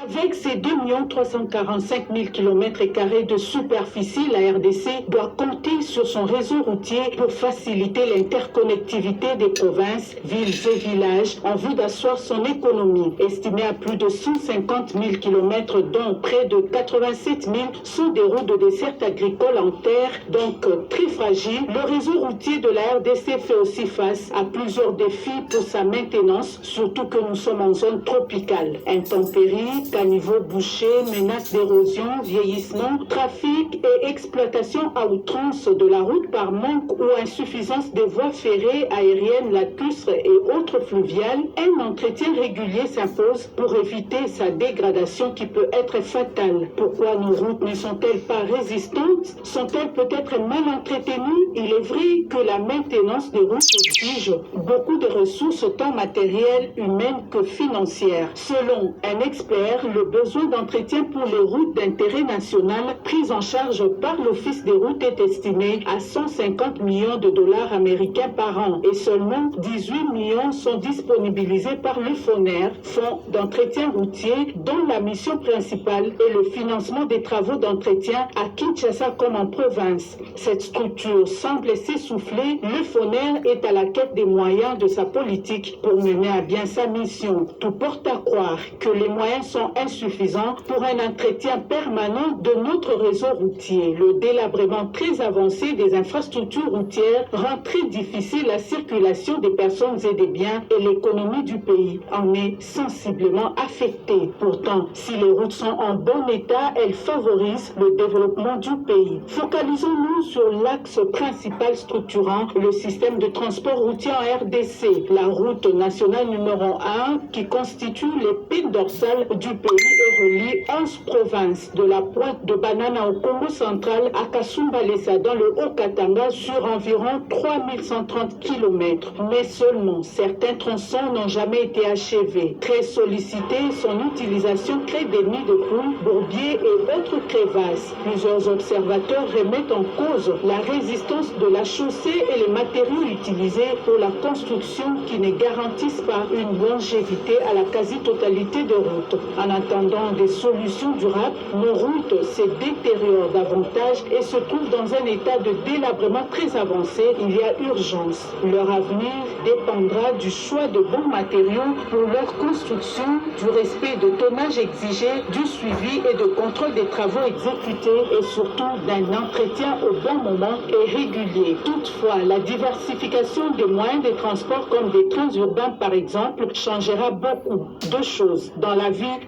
Avec ses 2 345 000 km² de superficie, la RDC doit compter sur son réseau routier pour faciliter l'interconnectivité des provinces, villes et villages en vue d'asseoir son économie. Estimée à plus de 150 000 km, dont près de 87 000 sont des routes de desserte agricole en terre, donc très fragiles, le réseau routier de la RDC fait aussi face à plusieurs défis pour sa maintenance, surtout que nous sommes en zone tropicale. Intempéries, caniveaux bouchés, menaces d'érosion, vieillissement, trafic et exploitation à outrance de la route par manque ou insuffisance des voies ferrées, aériennes, lacustres et autres fluviales, un entretien régulier s'impose pour éviter sa dégradation qui peut être fatale. Pourquoi nos routes ne sont-elles pas résistantes? Sont-elles peut-être mal entretenues? Il est vrai que la maintenance des routes exige beaucoup de ressources tant matérielles, humaines que financières. Selon un expert, le besoin d'entretien pour les routes d'intérêt national prises en charge par l'Office des routes est estimé à 150 millions de dollars américains par an et seulement 18 millions sont disponibilisés par le FONER, Fonds d'entretien routier, dont la mission principale est le financement des travaux d'entretien à Kinshasa comme en province. Cette structure semble s'essouffler. Le FONER est à la quête des moyens de sa politique pour mener à bien sa mission. Tout porte à croire que les moyens sont insuffisants pour un entretien permanent de notre réseau routier. Le délabrement très avancé des infrastructures routières rend très difficile la circulation des personnes et des biens et l'économie du pays en est sensiblement affectée. Pourtant, si les routes sont en bon état, elles favorisent le développement du pays. Focalisons-nous sur l'axe principal structurant le système de transport routier en RDC, la route nationale numéro 1 qui constitue l'épine dorsale du pays et relie 11 provinces, de la pointe de Banana au Congo central à Kasumbalesa dans le Haut-Katanga sur environ 3130 km. Mais seulement certains tronçons n'ont jamais été achevés. Très sollicité, son utilisation crée des nids de poules, bourbiers et autres crevasses. Plusieurs observateurs remettent en cause la résistance de la chaussée et les matériaux utilisés pour la construction qui ne garantissent pas une longévité à la quasi-totalité des routes. En attendant des solutions durables, nos routes se détériorent davantage et se trouvent dans un état de délabrement très avancé. Il y a urgence. Leur avenir dépendra du choix de bons matériaux pour leur construction, du respect de tonnage exigé, du suivi et de contrôle des travaux exécutés et surtout d'un entretien au bon moment et régulier. Toutefois, la diversification des moyens de transport comme des transurbains par exemple changera beaucoup de choses dans la vie des